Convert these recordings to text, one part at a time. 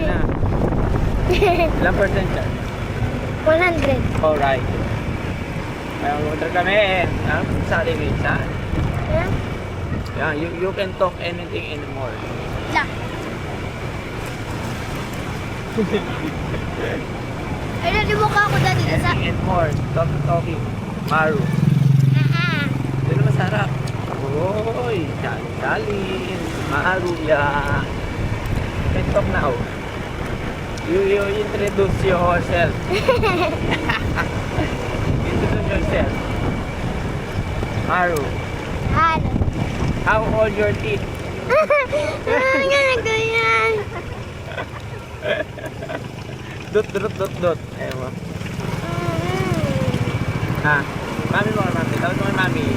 na. Ilang percent yan? 100. Alright. Kaya mag-order kami. Sali ko isa. Yeah? Yeah, you can talk anything anymore. Yeah. Ay, nalimuka ako dati sa... Anything anymore. Talking. Maru. Ito na masarap. Uy, dalin. Maru ya. You can talk now. You introduce yourself. Introduce yourself. Maru. Ano? How old your teeth? Ganyan. Dot. Ewan. Ha? Mami mo kay mami. Tawag mo kay mami.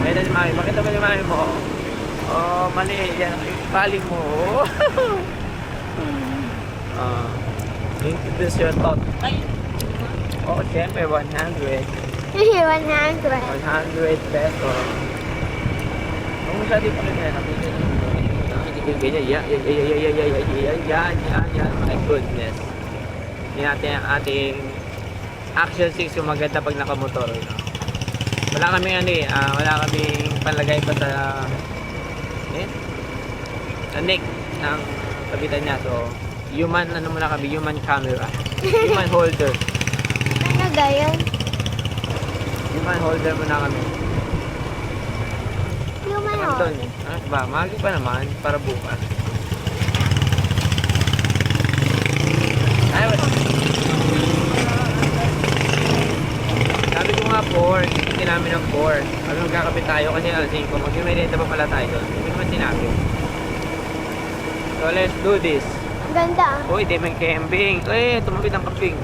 Ayun na si mami. Makita mo si mami mo. Oh, mali. Yan. Paling mo. Introduce your thought. Oh, syempre. 100. 100. 100 pesos. Kung siya di pa rin yan. Yan. My goodness. Hindi natin ang ating Action 6 yung maganda pag nakamotor. No? Wala kaming wala kaming panlagay pa sa neck ng kabitan niya. So, human camera. Human holder. Ano gayon? Human holder muna kami. Human Doon. holder. Ano ba? Magi pa naman para bukas. Ay, sabi ko nga 4, hindi namin ng 4. Sabi magkakapit tayo kasi alas 5. Mag-merenda pa pala tayo doon. Hindi naman sinabi. So let's do this. Ang ganda. Uy, di may camping. Eh, tumapit ang camping.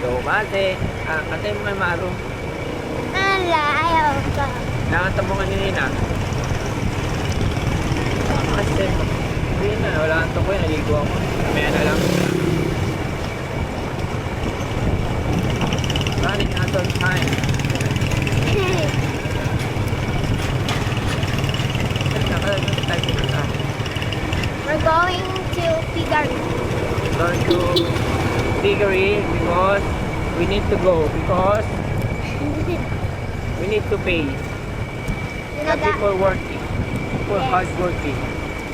So mate. Katay mo kay Maru. Ala, ayaw ko. Nakanta mo kanina. Kasi, hindi na. Wala kang tukoy. Naligo ako. Kamaya na lang. Running out of time. We're going to Figaro. Going to Figure because we need to go. Because we need to pay. The people working. People hard working.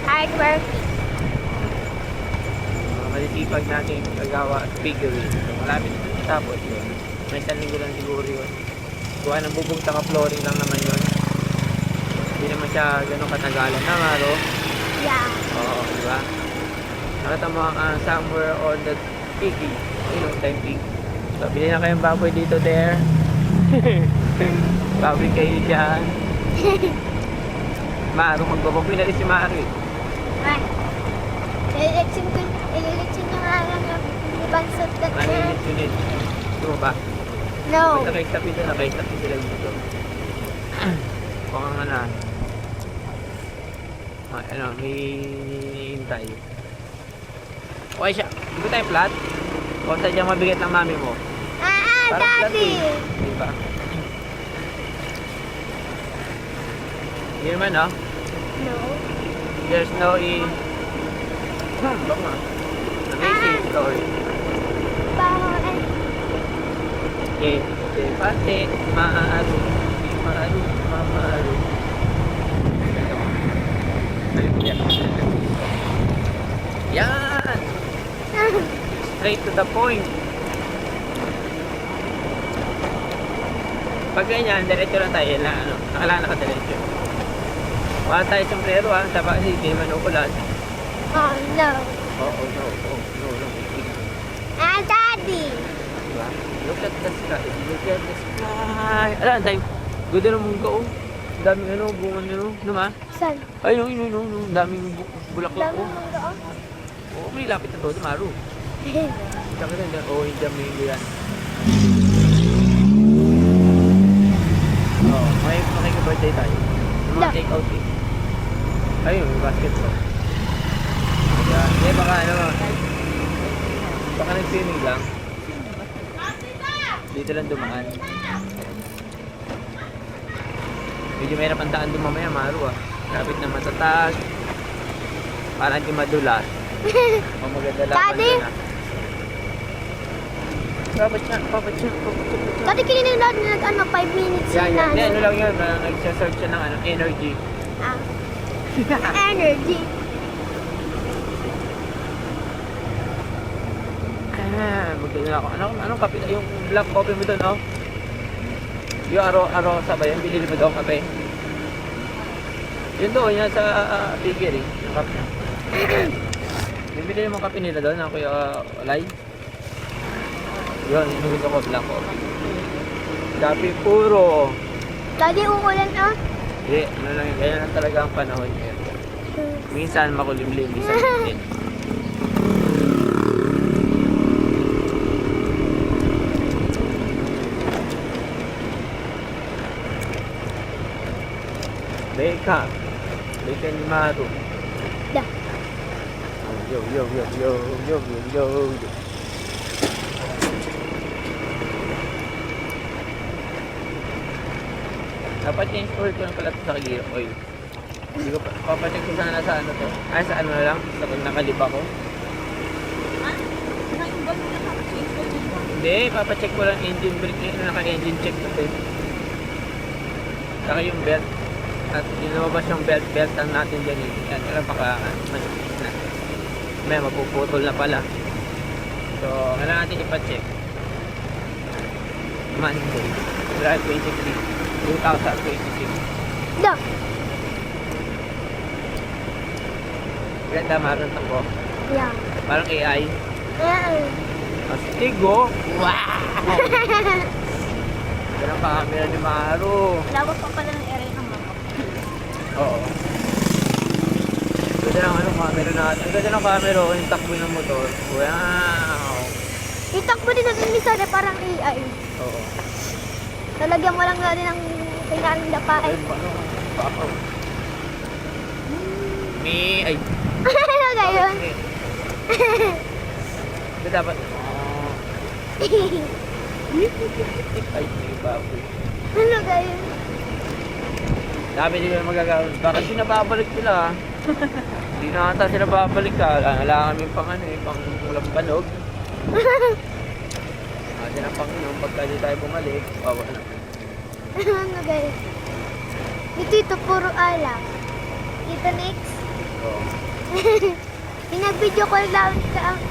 Hard working. Mga malisipag natin gagawa at Figure. Malapit na tapos yun. May isang linggo lang siguro yun. Kuha ng bubong taka flooring lang naman yun. Hindi naman siya gano'ng katagalan na Maro. Yeah. Oo, di ba? Nakita mo somewhere on the piggy. Ayun, time pig. So, bili na kayong baboy dito there. Baboy kayo dyan. Maro, magbababoy na rin si Maro. Ay. Ililitsin nyo nga lang yung ibang suit na Maninit-unit. Ito mo ba? No. Nakaitapi sila dito. Kung ang may hinihintay. Okay siya. Hindi tayo flat? O sadyang mabigat ng mami mo? Parang flat Daddy. eh. Diba? Hindi naman no? No. There's no baka. Amazing story. Bawal. Okay. Pate, maaru. Mamaru. Yan! Straight to the point. Pag ganyan, diretso lang tayo na nakalana ka diretso. Wala tayo sombrero sa kasi hindi naman ukulan. Oh, no. No. Daddy. Diba? Look at the sky. Alam tayo. Ganda ng mungga oh. Daming bunga naman. Saan? Ay, no. Daming bulaklak Dami oh. mong doon? Oo, may lapit na to, Maru. Saka rin, yung dami yan. Makikibirthday tayo. Yung mga take out eh. Ayun, yung basketball. Ayan. Eh, baka baka nag-swimming lang. Dito lang dumaan. Medyo mahirap ang daan doon mamaya, Maru ah. Kapit na matatag. Para hindi madulas. O maganda laban Daddy? na. Papat siya. Dati kininin natin nag 5 minutes Yan, na. yan. Ano lang yun, nagsasearch siya ng energy. Ah. Energy. Magdala ako. Anong kape? Yung black coffee mo doon, oh? Yung arosa ba yan? Bilhin mo doon kape? Yun doon, yan sa piggery. Yung kape. Bibili mo kape nila doon, Kuya Lay. Yun, yung gusto ko, black coffee. Kape puro. Daddy, uulan ah. Hindi, ano lang yun. Ganyan lang talaga ang panahon ngayon. Minsan makulimlim, minsan hindi. Beka ni Maru. Da. Yo. Dapat change oil ko lang pala ito sa gear oil. Hindi ko pa, papacheck ko sana sa ano to. Ay, sa ano lang, sa pag nakaliba ko. Hindi, papacheck ko lang engine brake, naka-engine check ko eh. Saka yung belt. At lumabas yung belt-beltan natin dyan eh. Yan, kaya baka manipis na. May mapuputol na pala. So, kailangan natin ipacheck. Monday, July 23, 2026. Da. Ganda, maroon ako. Yeah. Parang AI. Astig oh! Wow! Ganda ang camera ni Maru. Dapat pa pala ng area ng mama. Oo. Ganda ng camera natin. Ganda ng camera oh, yung takbo ng motor. Wow! Itakbo din natin ni Sana parang AI. Oo. Lalagyan mo lang natin ng kailangan dapain. Ay, ano? Baka. Ay! Ano gayon? Ito dapat. Ay, may baboy. Ano gayon? Sabi hindi ko na magagawin. Baka di nababalik sila. Hindi na ata sila babalik ka. Kailangan kami pang ano eh, pang ulang banog. Atin ang Panginoon, pagka di tayo bumalik, bawa na. Ano gayon? Dito puro alak. Dito next. Oo. Pinag-video call lang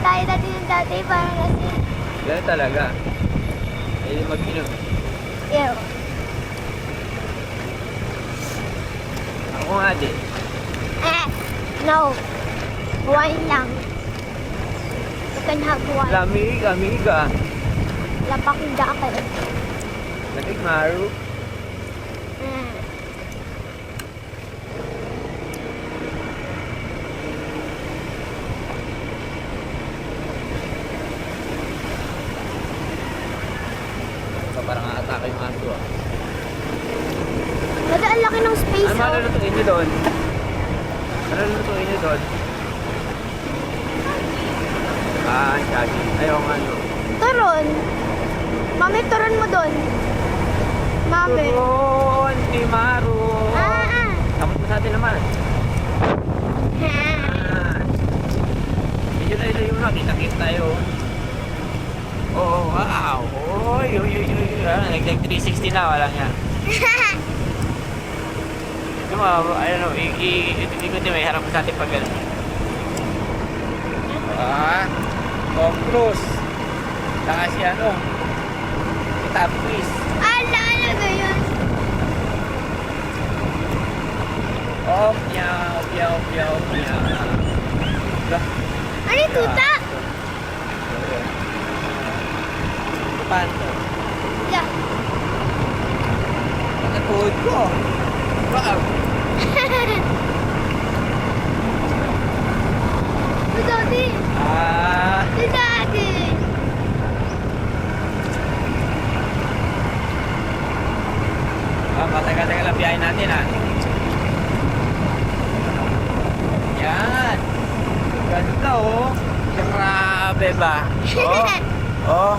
tayo dati ng dati para kasi Ganun talaga. Ay, mag-inom. ew. Ako nga din. No. Wine lang. You can have wine. Amiga. Lapak yung jacket. Lamig, Maru. Parang atake yung aso ah. Dada, ang laki ng space. Ano malulutuin nyo doon? Ano lulutuin nyo doon? Shaggy. Ayaw nga no. Turon. Mami, turon mo doon. Mami. Turon, di Maru. Tapos mo sa atin naman. Medyo layo-layo na. Kita-kita tayo. Oh, wow. Oy. Nag-360 na. Wala nga. Yung mga, I don't know, ikot din may harap sa ating pag gano'n. Tom Cruise. Saka si ano, si Top Quiz. Ala, ano ba yun? Opya. Ano yung tuta? Panto. Yeah. Nagpuhod ko. Wow. Si Daddy. Si Daddy. Patay-patay lang biyahe natin ha. Yan. Ganda oh. Grabe ba? Oh.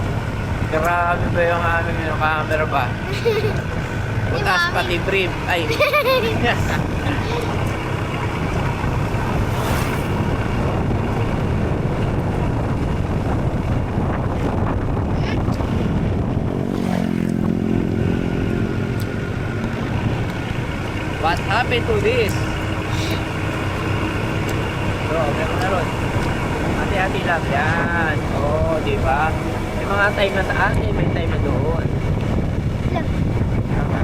Grabe ba yung aming camera ba? Butas pati brief. Ay. happened to this? So, okay mo na ron. Hati-hati lang. Yan. Oo, di ba? May mga time na sa atin, may time na doon. Alam. Tama.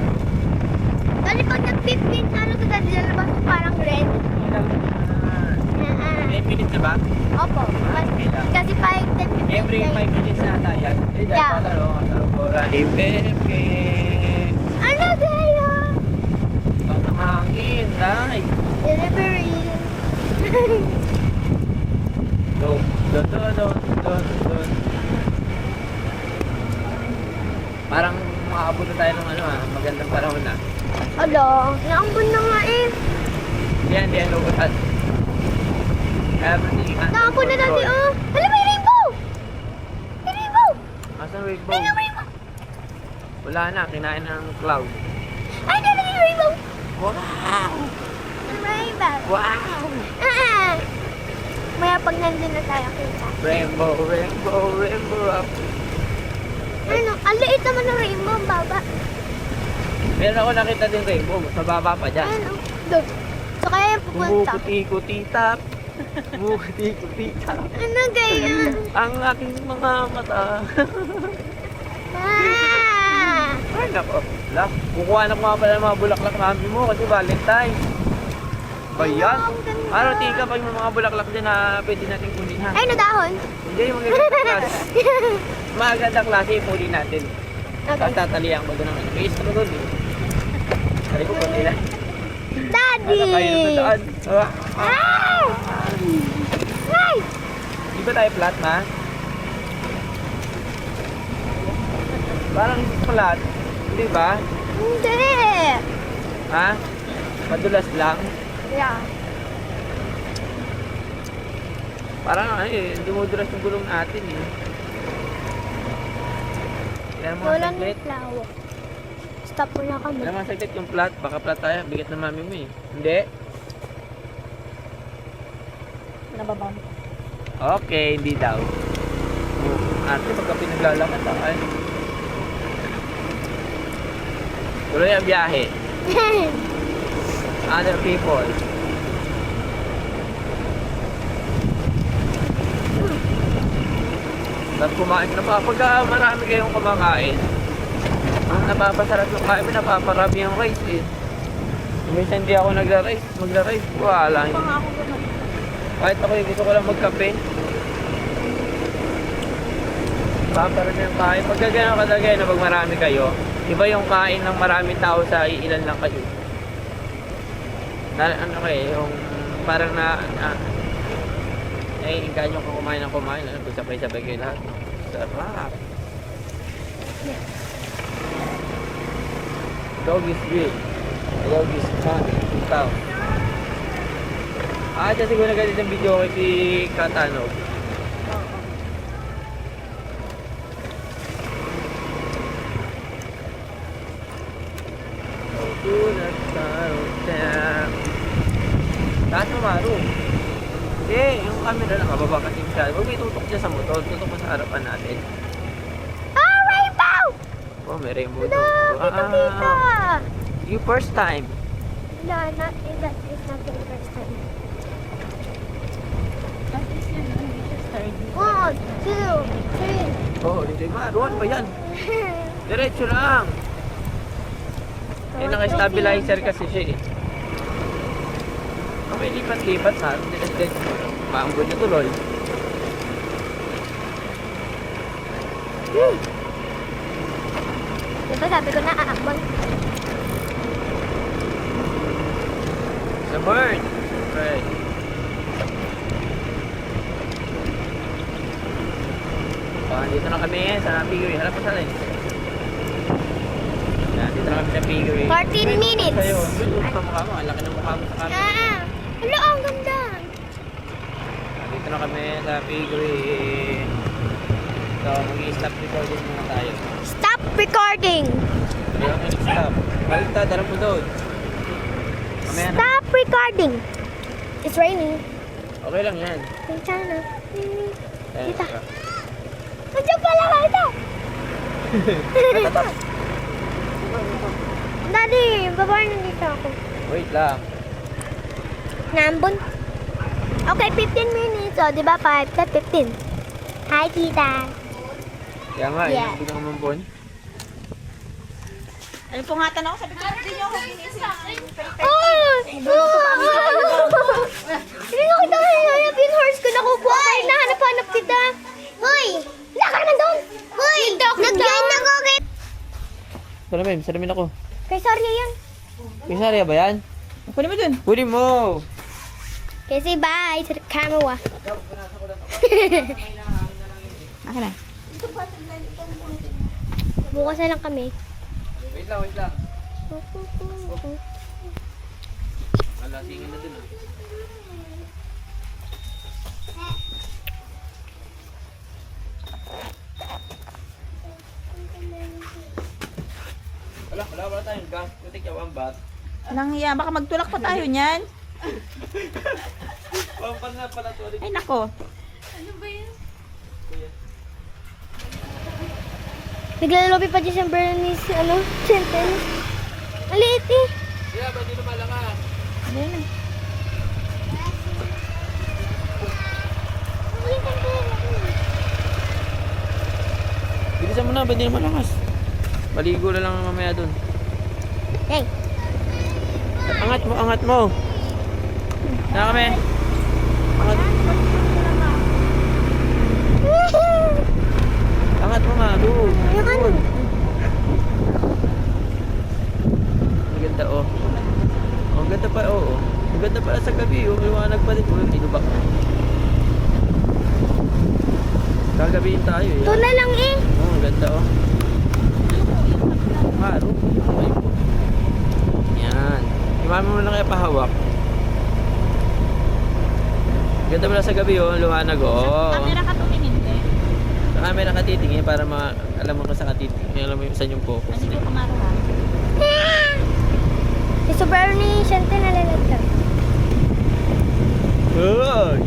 Dali pag nag-15 na ano ka lalabas mo parang red. Ilang, Ah. 10 minutes na ba? Opo. Kasi 5, 10 minutes. Every 5 minutes na tayo. Eh, dahil Yeah. pala, no? Sa Bora, FFK. Ano kayo? Ang hangin, dahil. Delivery. Doon. Parang makakabot na tayo ng ano magandang panahon na. Alo, naambon na nga eh. Hindi yan lubusan. Kaya Naambon na natin oh. Alam mo yung rainbow! Yung rainbow! Asan rainbow? Ayun ang rainbow! Wala na, kinain ng cloud. Ay, naman yung rainbow! Wow! Ang rainbow! Wow! Ah! Maya pag nandun na tayo kita. Rainbow up. Ano? Ang liit naman ng rainbow, ang baba. Meron ako nakita din rainbow, mas mababa pa dyan. Ano? Doon. So kaya yung pupunta. Kumukuti-kuti-tap. Kumukuti-kuti-tap. Ano kaya? Ang aking mga mata. Ah! Ay, nako. Wala. Kukuha na ko nga pala ng mga bulaklak mami mo kasi Valentine. Ba yan? Ang ganda. Ano, tika pag may mga bulaklak din na pwede natin kunin ha? Ay, nadahon? Hindi, yung magagandang klase. Magagandang klase yung kunin natin. Tapos Okay. tatalihan ko doon naman. May isa mo doon eh. Sabi ko kunti lang. Daddy! Ano kayo sa daan? Ah! Ay! Di ba tayo flat, ma? Parang flat. Di ba? Hindi! Ha? Madulas lang. Yeah. Parang ano eh, dumudulas yung gulong natin eh. Kailan mo Wala saglit? ng flower. Stop mo na kami. Kailan mo saglit yung flat? Baka flat tayo. Bigat ng mami mo eh. Hindi? Nababang. Okay, hindi daw. Ate, pagka pinaglalakad tayo. Tuloy ang biyahe. Other people. Tapos kumain ka na pa. Pagka marami kayong kumakain, ang napapasarap yung kain, napaparami yung rice eh. Minsan hindi ako magla-rice, wala. Kahit ako gusto ko lang magkape. Paparami yung kain. Pagka gano'n kadagay na pag marami kayo, iba yung kain ng maraming tao sa ilan lang kayo. Ano kayo, yung parang naiinganyo kung kumain ng kumain, ano, sabay-sabay kayo lahat. Sarap. Dog is big. Dog is fun. Ikaw. Dyan siguro nagandit ng video kay si Katanog. Taas mo, Maru. Hindi, yung camera lang, kababa kasi siya. Huwag may tutok dyan sa motor, tutok mo sa harapan natin. Ah, rainbow! Oh, may rainbow Hello, doon. kita-kita! You first time. No, that is not the first time. 1, 2, 3. Oh, hindi Maru, ano ba yan? Diretso lang. Eh, naka-stabilizer kasi siya eh. May lipat-lipat ha. Maambon na tuloy. Diba sabi ko na aakbang. Sa bird. Right. Dito na kami sa Piggery. Harap pa sa akin. Dito na kami sa Piggery. 14 minutes. Sa'yo. Ang mukha mo. Ang laki ng mukha mo sa camera. Ah, hello, ang ganda. Dito na kami sa Piggery. So, mag-i-stop recording muna tayo. Stop recording. Kaya kami nag-stop. Baliktad, alam mo doon. Mamaya na. Stop recording. It's raining. Okay lang yan. Sana. Ayan, Kita. tara. Nandiyan pala kita. Daddy, baba na dito ako. Wait lang. Nambon. Okay, 15 minutes. O, di ba? 5 plus 15. Hi, tita. Kaya nga, Yeah. hindi ka mamambon. Ano po nga tanong? Sabi ko, hindi nyo ako ginising. Oh! Hindi ko kita hanap yung horse ko. Nakukuha kayo. Nahanap-hanap kita. Hoy! Wala ka naman doon! Hoy! Nag-join na ko kay... Salamin ako. Kay Sarya yan. Pisarya ba yan? Kunin mo dun. Huli mo! Kasi bye sa camera. Akin na. Bukas na lang kami. Wait lang. Malasingin na dun ah. Wala tayong gas. Putik yung ambat. Nang hiya, baka magtulak pa tayo niyan. Pampan na pala to. Ay, nako. Naglalobi pa dyan siyang Bernice, sentence. Ang liit eh. Yeah, ba't di na malakas? Ayan na. Bilisan mo na, ba't di na malakas? Maligo na lang mamaya dun. Hey. Angat mo. Na kami. Angat. Angat mo nga, doon. Ayun. Ang ganda oh. Ang ganda pa oh. Ang ganda pala sa gabi oh. Liwanag pa rin. Uy, dito ba? Gagabihin tayo eh. Ito na lang eh. Oh, ang ganda oh. Maro. Ay po. Yan. Imami mo na kaya pahawak. Ang ganda pala sa gabi oh. Liwanag oh. Camera ka tumingin eh. Sa camera ka titingin para alam mo kung saan ka titingin. Alam mo saan yung focus. Hindi ko kumara. Si Bernie, siyempre nalalaglag. Good!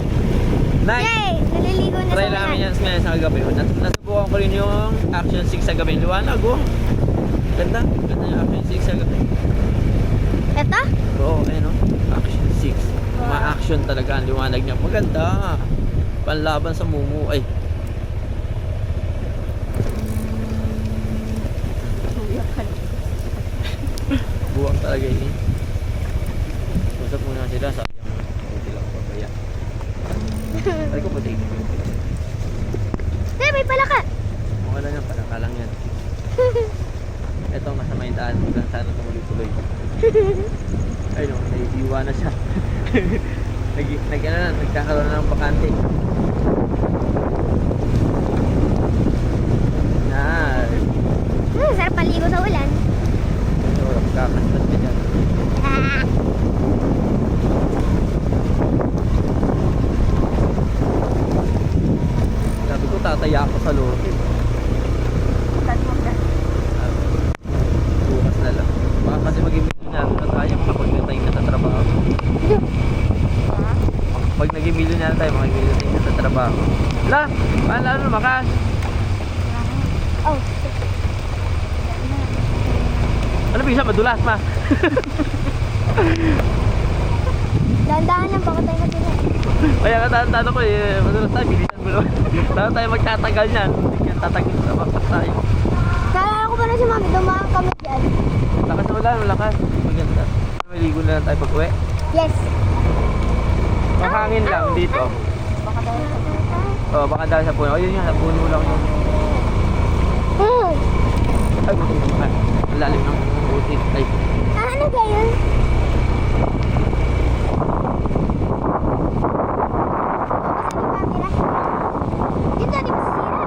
Nice! Yay! Naliligo na Try sa namin yan sa gabi. Nasubukan ko rin yung Action 6 sa gabi. Liwanag oh. Ganda. Ganda yung Action 6 sa gabi. Ito? Oo, ayun oh. Action 6. Ma-action talaga ang liwanag niya. Maganda. Panlaban sa mumu. Ay. Buwang talaga yun. Usap muna sila. Sayang mo. Hindi lang pabaya. Ay ko puti. Hey, may palaka! Okay lang yan. Palakalang yan. Ito masama yung daan. Hanggang sana tumuloy-tuloy. Ay no, naiiwa na siya. Nagkakaroon na ng bakante. Sarap paligo sa ulan. So, kakastas ka dyan. Ah! Sabi ko, tataya ako sa loob. Bukas na lang. Baka kasi maging milyonaryo na tayo kapag tayo natatrabaho. Pag naging milyonaryo tayo, makikita tayo natatrabaho. La! Paano lumakas? Oh, Ano ba isa? Madulas ma. dahan-dahan lang, baka tayo na. Kaya kataan-tano ko eh, madulas tayo, bilisan mo naman. Saan tayo magtatagal yan? Hindi yan tatagil sa bakit tayo. Naalala ko pa na si Mami, dumaan kami dyan. Lakas wala, malakas. Maganda. Maligo na lang tayo pag uwi. Yes. Mahangin lang dito. Oh, baka dahil sa puno. Oh, yun yan, sa puno lang yun. Ay, buti naman. Ang lalim ng buti. Ay, Ano ba yun? Dito, di ba sisira?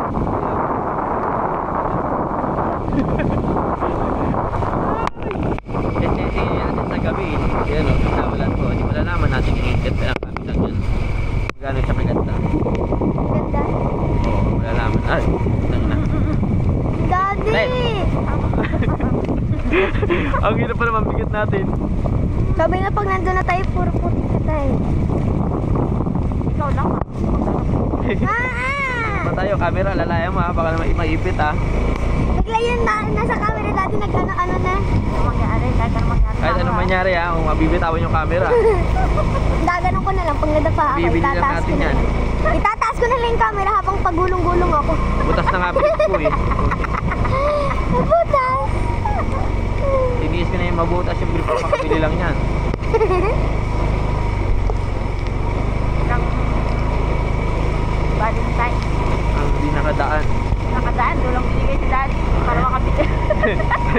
natin sa gabi. Yan o, nawalan ko. Di wala naman natin iikit. Ang kami lang yun. Gano'n siya kaganda. Ganda. Oo, wala naman. Ay, tang na. Daddy! Ang hirap pa naman bigat natin. Sabi na pag nandun na tayo, puro puti na tayo. Ikaw lang. Ah! Pa tayo, camera, lalayan mo ha. Baka naman maipit ha. Bigla yun na, nasa camera natin, nagkano-ano na. Ano mangyari? Kahit ano mangyari. Kahit ano man mangyari ha, kung mabibitawan yung camera. Gaganon ko na lang pag nadapa ako. Bibili lang Itataas natin ko na yan. lang. Itataas ko na lang yung camera habang pagulong-gulong ako. Butas na nga brief ko eh. Butas! Tiniis ko na yung mabutas yung brief ko, makabili lang yan.